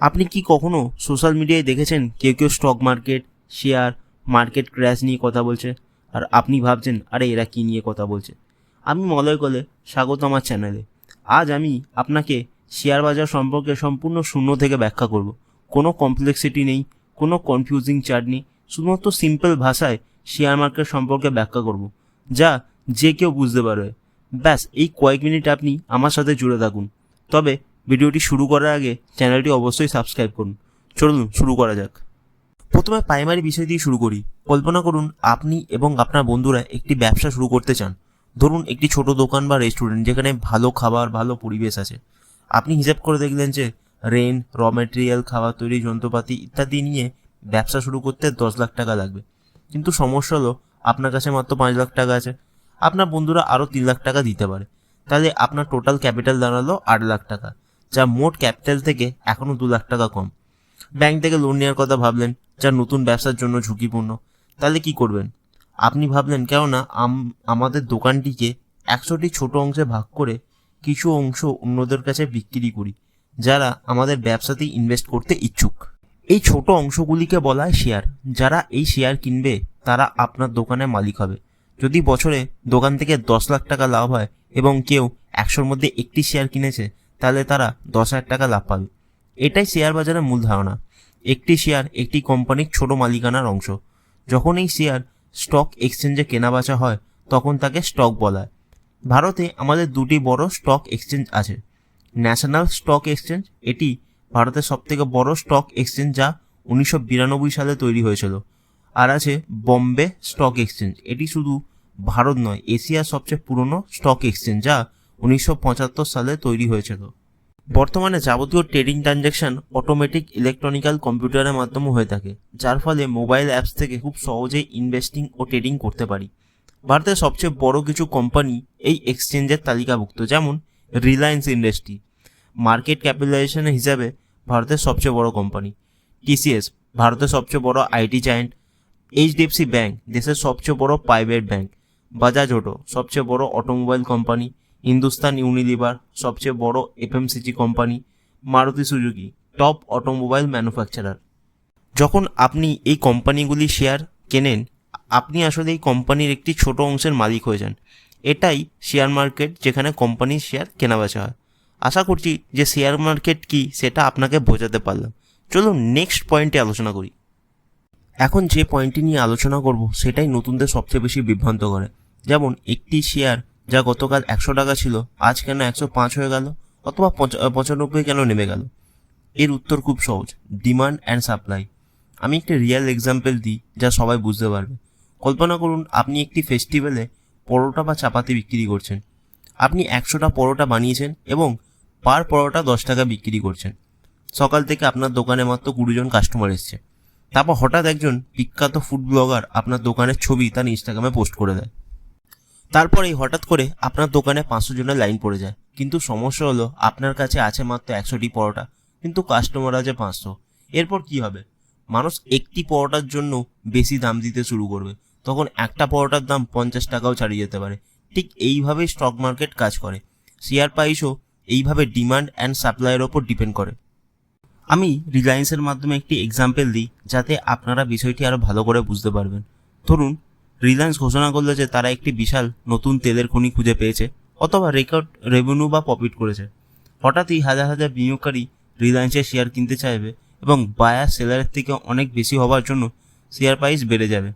আপনি কি কখনো সোশ্যাল মিডিয়ায় দেখেছেন কেউ কেউ stock market, share market crash নিয়ে কথা বলছে, আর আপনি ভাবছেন আরে এরা কি নিয়ে কথা বলছে? আমি মলয় কলে, স্বাগত আমার চ্যানেলে। আজ আমি আপনাকে শেয়ার বাজার সম্পর্কে সম্পূর্ণ শূন্য থেকে ব্যাখ্যা করব। কোনো কমপ্লেক্সিটি নেই, কোনো কনফিউজিং চার্ট নেই, শুধুমাত্র সিম্পল ভাষায় শেয়ার মার্কেট সম্পর্কে ব্যাখ্যা করব, যা যে কেউ বুঝতে পারবে। ব্যাস এই কয়েক মিনিট আপনি আমার সাথে জুড়ে থাকুন। তবে ভিডিওটি শুরু করার আগে চ্যানেলটি অবশ্যই সাবস্ক্রাইব করুন। চলুন শুরু করা যাক। প্রথমে প্রাইমারি বিষয় দিয়ে শুরু করি। কল্পনা করুন আপনি এবং আপনার বন্ধুরা একটি ব্যবসা শুরু করতে চান। ধরুন একটি ছোট দোকান বা রেস্টুরেন্ট যেখানে ভালো খাবার, ভালো পরিবেশ আছে। আপনি হিসাব করে দেখলেন যে রেন্ট, র মেটেরিয়াল, খাবার তৈরি যন্ত্রপাতি ইত্যাদি নিয়ে ব্যবসা শুরু করতে 10 লাখ টাকা লাগবে। কিন্তু সমস্যা হলো আপনার কাছে মাত্র 5 লাখ টাকা আছে। আপনার বন্ধুরা আরও 3 লাখ টাকা দিতে পারে। তাহলে আপনার টোটাল ক্যাপিটাল দাঁড়ালো 8 লাখ টাকা, যা মোট ক্যাপিটাল থেকে এখনও 2 লাখ টাকা কম। ব্যাংক থেকে লোন নেওয়ার কথা ভাবলেন, যা নতুন ব্যবসার জন্য ঝুঁকিপূর্ণ। তাহলে কি করবেন? আপনি ভাবলেন কেননা আমাদের দোকানটিকে 100টি ছোট অংশে ভাগ করে কিছু অংশ অন্যদের কাছে বিক্রি করি, যারা আমাদের ব্যবসাতেই ইনভেস্ট করতে ইচ্ছুক। এই ছোট অংশগুলিকে বলা হয় শেয়ার। যারা এই শেয়ার কিনবে তারা আপনার দোকানের মালিক হবে। যদি বছরে দোকান থেকে 10 লাখ টাকা লাভ হয় এবং কেউ 100-র মধ্যে একটি শেয়ার কিনেছে, তাহলে তারা 10,000 টাকা লাভ পাবে। এটাই শেয়ার বাজারের মূল ধারণা। একটি শেয়ার একটি কোম্পানির ছোট মালিকানার অংশ। যখন এই শেয়ার স্টক এক্সচেঞ্জে কেনাবেচা হয় তখন তাকে স্টক বলা হয়। ভারতে আমাদের দুটি বড় স্টক এক্সচেঞ্জ আছে। ন্যাশনাল স্টক এক্সচেঞ্জ, এটি ভারতের সবথেকে বড় স্টক এক্সচেঞ্জ, যা 1992 সালে তৈরি হয়েছিল। আর আছে বম্বে স্টক এক্সচেঞ্জ, এটি শুধু ভারত নয়, এশিয়ার সবচেয়ে পুরনো স্টক এক্সচেঞ্জ, যা 1975 সালে তৈরি হয়েছিল। বর্তমানে যাবতীয় ট্রেডিং ট্রানজ্যাকশন অটোমেটিক ইলেকট্রনিক্যাল কম্পিউটারের মাধ্যমে হয়ে থাকে, যার ফলে মোবাইল অ্যাপস থেকে খুব সহজেই ইনভেস্টিং ও ট্রেডিং করতে পারি। ভারতের সবচেয়ে বড় কিছু কোম্পানি এই এক্সচেঞ্জের তালিকাভুক্ত, যেমন রিলায়েন্স ইন্ডাস্ট্রি, মার্কেট ক্যাপিটালাইজেশন হিসাবে ভারতের সবচেয়ে বড় কোম্পানি। টিসিএস, ভারতের সবচেয়ে বড় আইটি জায়ান্ট। এইচডিএফসি ব্যাংক, দেশের সবচেয়ে বড় প্রাইভেট ব্যাংক। বাজাজ অটো, সবচেয়ে বড় অটোমোবাইল কোম্পানি। হিন্দুস্তান ইউনিলিভার, সবচেয়ে বড় FMCG company. Maruti Suzuki, top automobile manufacturer. যখন আপনি এই কোম্পানিগুলি শেয়ার কেনেন, আপনি আসলে এই কোম্পানির একটি ছোট অংশের মালিক হয়ে যান। এটাই শেয়ার মার্কেট, যেখানে কোম্পানির শেয়ার কেনাবেচা হয়। আশা করছি যে শেয়ার মার্কেট কি সেটা আপনাকে বোঝাতে পারলাম। চলুন নেক্সট পয়েন্টে আলোচনা করি। এখন যে পয়েন্টটি নিয়ে আলোচনা করব সেটাই নতুনদের সবচেয়ে বেশি বিভ্রান্ত করে। যেমন একটি শেয়ার যা গতকাল 100 টাকা ছিল, আজ কেন 105 হয়ে গেল, অথবা 95 কেন নেমে গেল? এর উত্তর খুব সহজ, ডিমান্ড অ্যান্ড সাপ্লাই। আমি একটি রিয়েল এক্সাম্পল দিই যা সবাই বুঝতে পারবে। কল্পনা করুন আপনি একটি ফেস্টিভ্যালে পরোটা বা চাপাতি বিক্রি করছেন। আপনি 100টা পরোটা বানিয়েছেন এবং পার পরোটা 10 টাকা বিক্রি করছেন। সকাল থেকে আপনার দোকানে মাত্র 20 জন কাস্টমার এসছে। তারপর হঠাৎ একজন বিখ্যাত ফুড ব্লগার আপনার দোকানের ছবি তার ইনস্টাগ্রামে পোস্ট করে দেয়। তারপরেই হঠাৎ করে আপনার দোকানে 500 জনের লাইন পড়ে যায়। কিন্তু সমস্যা হলো আপনার কাছে আছে মাত্র 100টি পরোটা, কিন্তু কাস্টমার আছে 500। এরপর কি হবে? মানুষ একটি পরোটার জন্য বেশি দাম দিতে শুরু করবে। তখন একটা পরোটার দাম 50 টাকাও ছাড়িয়ে যেতে পারে। ঠিক এইভাবেই স্টক মার্কেট কাজ করে। শেয়ার প্রাইসও এইভাবে ডিমান্ড অ্যান্ড সাপ্লাইয়ের ওপর ডিপেন্ড করে। আমি রিলায়েন্সের মাধ্যমে একটি এক্সাম্পল দিই, যাতে আপনারা বিষয়টি আরও ভালো করে বুঝতে পারবেন। ধরুন রিলায়েন্স ঘোষণা করলো যে তারা একটি বিশাল নতুন তেলের খনি খুঁজে পেয়েছে, অথবা রেকর্ড রেভিনিউ বা প্রফিট করেছে। হঠাৎই হাজার হাজার বিনিয়োগকারী রিলায়েন্সের শেয়ার কিনতে চাইবে এবং বায়ার সেলারের থেকে অনেক বেশি হওয়ার জন্য শেয়ার প্রাইস বেড়ে যাবে।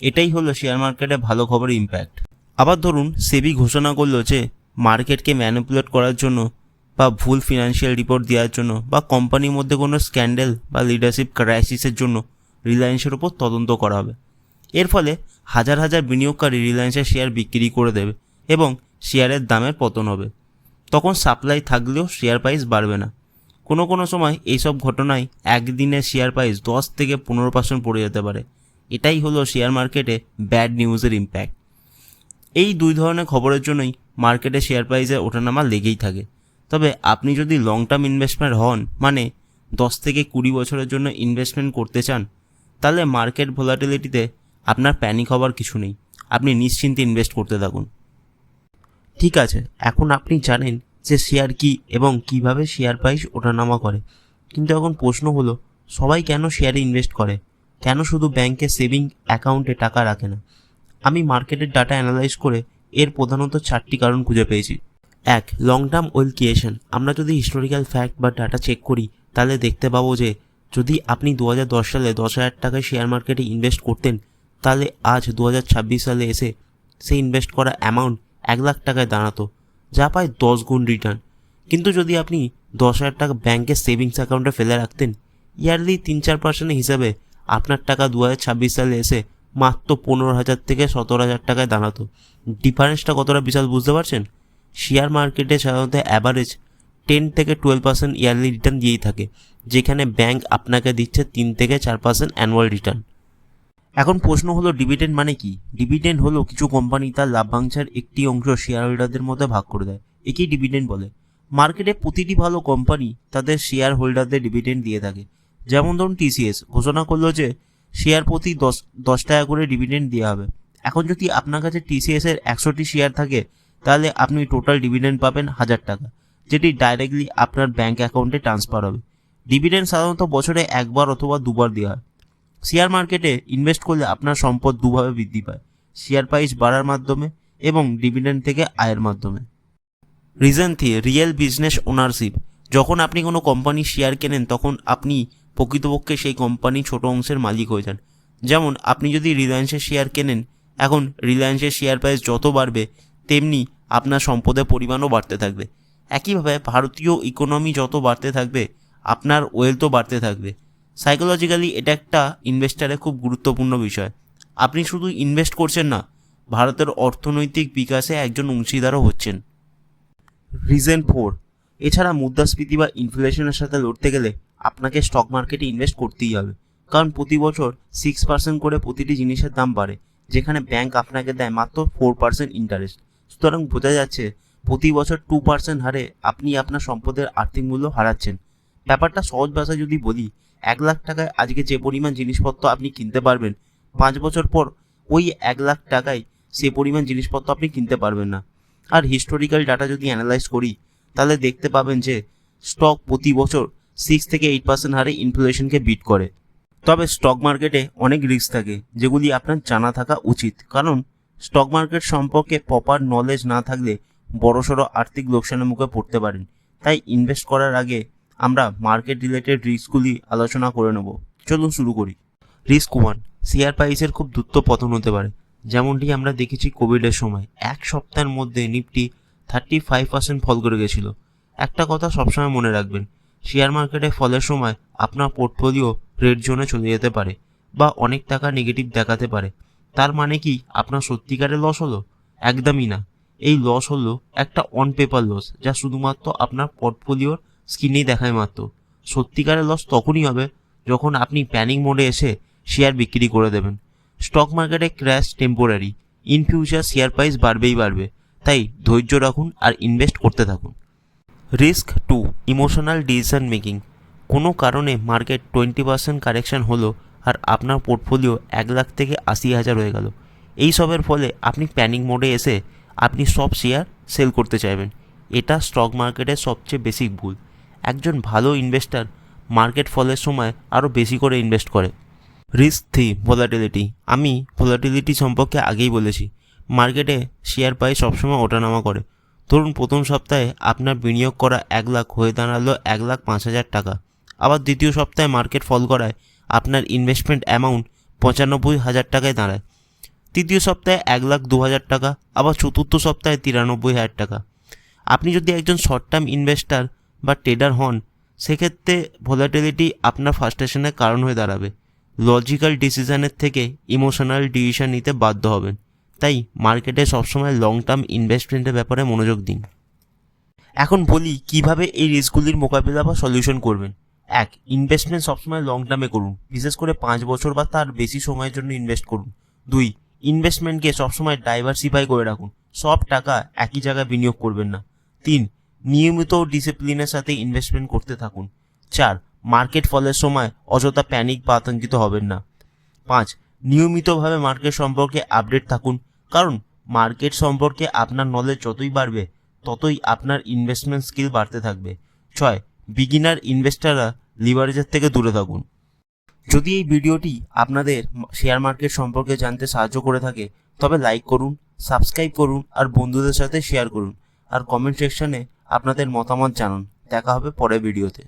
এটাই হলো শেয়ার মার্কেটে ভালো খবরের ইম্প্যাক্ট। আবার ধরুন সেবি ঘোষণা করলো যে মার্কেটকে ম্যানিপুলেট করার জন্য, বা ভুল ফিনান্সিয়াল রিপোর্ট দেওয়ার জন্য, বা কোম্পানির মধ্যে কোনো স্ক্যান্ডেল বা লিডারশিপ ক্রাইসিসের জন্য রিলায়েন্সের ওপর তদন্ত করা হবে। এর ফলে হাজার হাজার বিনিয়োগকারী রিলায়েন্সের শেয়ার বিক্রি করে দেবে এবং শেয়ারের দামের পতন হবে। তখন সাপ্লাই থাকলেও শেয়ার প্রাইস বাড়বে না। কোনো কোনো সময় এইসব ঘটনায় একদিনে শেয়ার প্রাইস 10 থেকে 15% পড়ে যেতে পারে। এটাই হলো শেয়ার মার্কেটে ব্যাড নিউজের ইম্প্যাক্ট। এই দুই ধরনের খবরের জন্যই মার্কেটে শেয়ার প্রাইসের ওঠানামা লেগেই থাকে। তবে আপনি যদি লং টার্ম ইনভেস্টমেন্ট হন, মানে 10 থেকে 20 বছরের জন্য ইনভেস্টমেন্ট করতে চান, তাহলে মার্কেট ভোলাটিলিটিতে আপনার প্যানিক হওয়ার কিছু নেই। আপনি নিশ্চিন্তে ইনভেস্ট করতে থাকুন। ঠিক আছে, এখন আপনি জানেন যে শেয়ার কি এবং কিভাবে শেয়ার প্রাইস ওঠানামা করে। কিন্তু এখন প্রশ্ন হলো, সবাই কেন শেয়ারে ইনভেস্ট করে, কেন শুধু ব্যাংকে সেভিং অ্যাকাউন্টে টাকা রাখে না? আমি মার্কেটের ডাটা অ্যানালাইজ করে এর প্রধানত 4টি কারণ খুঁজে পেয়েছি। 1. Long term wealth creation. আমরা যদি হিস্টোরিক্যাল ফ্যাক্ট বা ডাটা চেক করি তাহলে দেখতে পাবো যে যদি আপনি 2010 সালে 10,000 টাকায় শেয়ার মার্কেটে ইনভেস্ট করতেন, তাহলে আজ 2026 সালে এসে সেই ইনভেস্ট করা অ্যামাউন্ট 1 লাখ টাকায় দাঁড়াতো, যা পায় 10 গুণ রিটার্ন। কিন্তু যদি আপনি 10,000 টাকা ব্যাংকের সেভিংস অ্যাকাউন্টে ফেলে রাখতেন, ইয়ারলি 3-4% হিসাবে আপনার টাকা 2026 সালে এসে মাত্র 15,000 থেকে 17,000 টাকায় দাঁড়াতো। ডিফারেন্সটা কতটা বিশাল বুঝতে পারছেন? শেয়ার মার্কেটে সাধারণত অ্যাভারেজ 10 থেকে 12% ইয়ারলি রিটার্ন দিয়েই থাকে, যেখানে ব্যাংক আপনাকে দিচ্ছে 3 থেকে 4% অ্যানুয়াল রিটার্ন। এখন প্রশ্ন হলো, ডিভিডেন্ড মানে কি? ডিভিডেন্ড হলো কিছু কোম্পানি তার লাভ্যাংশের একটি অংশ শেয়ার হোল্ডারদের মধ্যে ভাগ করে দেয়, একেই ডিভিডেন্ড বলে। মার্কেটে প্রতিটি ভালো কোম্পানি তাদের শেয়ার হোল্ডারদের ডিভিডেন্ড দিয়ে থাকে। যেমন ধরুন টিসিএস ঘোষণা করলো যে শেয়ার প্রতি 10 টাকা করে ডিভিডেন্ড দেওয়া হবে। এখন যদি আপনার কাছে টিসিএস এর 100টি শেয়ার থাকে, তাহলে আপনি টোটাল ডিভিডেন্ড পাবেন 1000 টাকা, যেটি ডাইরেক্টলি আপনার ব্যাংক অ্যাকাউন্টে ট্রান্সফার হবে। ডিভিডেন্ড সাধারণত বছরে একবার অথবা দুবার দেওয়া হয়। শেয়ার মার্কেটে ইনভেস্ট করলে আপনার সম্পদ দুভাবে বৃদ্ধি পায়, শেয়ার প্রাইস বাড়ার মাধ্যমে এবং ডিভিডেন্ড থেকে আয়ের মাধ্যমে। Reason 3, real business ownership. যখন আপনি কোনো কোম্পানির শেয়ার কেনেন, তখন আপনি প্রকৃতপক্ষে সেই কোম্পানির ছোট অংশের মালিক হয়ে যান। যেমন আপনি যদি রিলায়েন্সের শেয়ার কেনেন, এখন রিলায়েন্সের শেয়ার প্রাইস যত বাড়বে তেমনি আপনার সম্পদের পরিমাণও বাড়তে থাকবে। একইভাবে ভারতীয় ইকোনমি যত বাড়তে থাকবে আপনার ওয়েলথও বাড়তে থাকবে। সাইকোলজিক্যালি এটা একটা ইনভেস্টারের খুব গুরুত্বপূর্ণ বিষয়। আপনি শুধু ইনভেস্ট করছেন না, ভারতের অর্থনৈতিক বিকাশে একজন অংশীদারও হচ্ছেন। রিজন 4, এছাড়া মুদ্রাস্ফীতি বা ইনফ্লেশনের সাথে লড়তে গেলে আপনাকে স্টক মার্কেটে ইনভেস্ট করতেই হবে, কারণ প্রতি বছর 6% করে প্রতিটি জিনিসের দাম বাড়ে, যেখানে ব্যাংক আপনাকে দেয় মাত্র 4% ইন্টারেস্ট। সুতরাং বোঝা যাচ্ছে প্রতি বছর 2% হারে আপনি আপনার সম্পদের আর্থিক মূল্য হারাচ্ছেন। ব্যাপারটা সহজ ভাষায় যদি বলি, 1 লাখ টাকায় আজকে যে পরিমাণ জিনিসপত্র আপনি কিনতে পারবেন, 5 বছর পর ওই 1 লাখ টাকায় সে পরিমাণ জিনিসপত্র আপনি কিনতে পারবেন না। আর হিস্টোরিক্যাল ডাটা যদি অ্যানালাইজ করি তাহলে দেখতে পাবেন যে স্টক প্রতি বছর 6 থেকে 8% হারে ইনফ্লেশনকে বিট করে। তবে স্টক মার্কেটে অনেক রিস্ক থাকে, যেগুলি আপনার জানা থাকা উচিত, কারণ স্টক মার্কেট সম্পর্কে প্রপার নলেজ না থাকলে বড়সড় আর্থিক লোকসানের মুখে পড়তে পারেন। তাই ইনভেস্ট করার আগে আমরা মার্কেট রিলেটেড রিস্কগুলি আলোচনা করে নেব। চলুন শুরু করি। রিস্ক 1, শেয়ার প্রাইসের খুব দ্রুত পতন হতে পারে। যেমনটি আমরা দেখেছি কোভিডের সময় 1 সপ্তাহের মধ্যে নিফটি 35% ফল করে গেছিল। একটা কথা সবসময় মনে রাখবেন, শেয়ার মার্কেটে ফলের সময় আপনার পোর্টফোলিও রেড জোনে চলে যেতে পারে বা অনেক টাকা নেগেটিভ দেখাতে পারে। তার মানে কি আপনার সত্যিকারের লস হলো? একদমই না। এই লস হলো একটা অন পেপার লস, যা শুধুমাত্র আপনার পোর্টফোলিওর স্ক্রিনেই দেখায় মাত্র। সত্যিকারের লস তখনই হবে যখন আপনি প্যানিক মোডে এসে শেয়ার বিক্রি করে দেবেন। স্টক মার্কেটে crash temporary, in future share price বাড়বেই বাড়বে, তাই ধৈর্য রাখুন আর ইনভেস্ট করতে থাকুন। Risk 2, emotional decision making. কোনো কারণে মার্কেট 20% কারেকশন হলো আর আপনার পোর্টফোলিও 1 লাখ থেকে 80,000 হয়ে গেল। এই সবের ফলে আপনি প্যানিক মোডে এসে আপনি সব শেয়ার সেল করতে চাইবেন। এটা স্টক মার্কেটের সবচেয়ে বেসিক ভুল। একজন ভালো ইনভেস্টার মার্কেট ফলের সময় আরও বেশি করে ইনভেস্ট করে। Risk 3, volatility. আমি ভোলাটিলিটি সম্পর্কে আগেই বলেছি। মার্কেটে শেয়ার প্রাইস সবসময় ওঠানামা করে। ধরুন প্রথম সপ্তাহে আপনার বিনিয়োগ করা 1 লাখ হয়ে দাঁড়ালো 1,05,000 টাকা। আবার দ্বিতীয় সপ্তাহে মার্কেট ফল করায় আপনার ইনভেস্টমেন্ট অ্যামাউন্ট 95,000 টাকায় দাঁড়ায়। তৃতীয় সপ্তাহে 1,02,000 টাকা, আবার চতুর্থ সপ্তাহে 93,000 টাকা। আপনি যদি একজন শর্ট টার্ম ইনভেস্টার বা ট্রেডার হন, সেক্ষেত্রে ভোলাটিলিটি আপনার ফ্রাস্ট্রেশনের কারণ হয়ে দাঁড়াবে। লজিক্যাল ডিসিশনের থেকে ইমোশনাল ডিসিশন নিতে বাধ্য হবেন। তাই মার্কেটে সবসময় লং টার্ম ইনভেস্টমেন্টের ব্যাপারে মনোযোগ দিন। এখন বলি কিভাবে এই রিস্কগুলির মোকাবিলা বা সলিউশন করবেন। 1, ইনভেস্টমেন্ট সবসময় লং টার্মে করুন, বিশেষ করে 5 বছর বা তার বেশি সময়ের জন্য ইনভেস্ট করুন। 2, ইনভেস্টমেন্টকে সবসময় ডাইভার্সিফাই করে রাখুন, সব টাকা একই জায়গায় বিনিয়োগ করবেন না। 3, নিয়মিত ডিসিপ্লিনের সাথে ইনভেস্টমেন্ট করতে থাকুন। 4, মার্কেট ফলের সময় অযথা প্যানিক বা আতঙ্কিত হবেন না। 5, নিয়মিতভাবে মার্কেট সম্পর্কে আপডেট থাকুন, কারণ মার্কেট সম্পর্কে আপনার নলেজ যতই বাড়বে ততই আপনার ইনভেস্টমেন্ট স্কিল বাড়তে থাকবে। 6, বিগিনার ইনভেস্টাররা লিভারেজের থেকে দূরে থাকুন। যদি এই ভিডিওটি আপনাদের শেয়ার মার্কেট সম্পর্কে জানতে সাহায্য করে থাকে তবে লাইক করুন, সাবস্ক্রাইব করুন আর বন্ধুদের সাথে শেয়ার করুন আর কমেন্ট সেকশনে আপনাদের মতামত জানান। দেখা হবে পরের ভিডিওতে।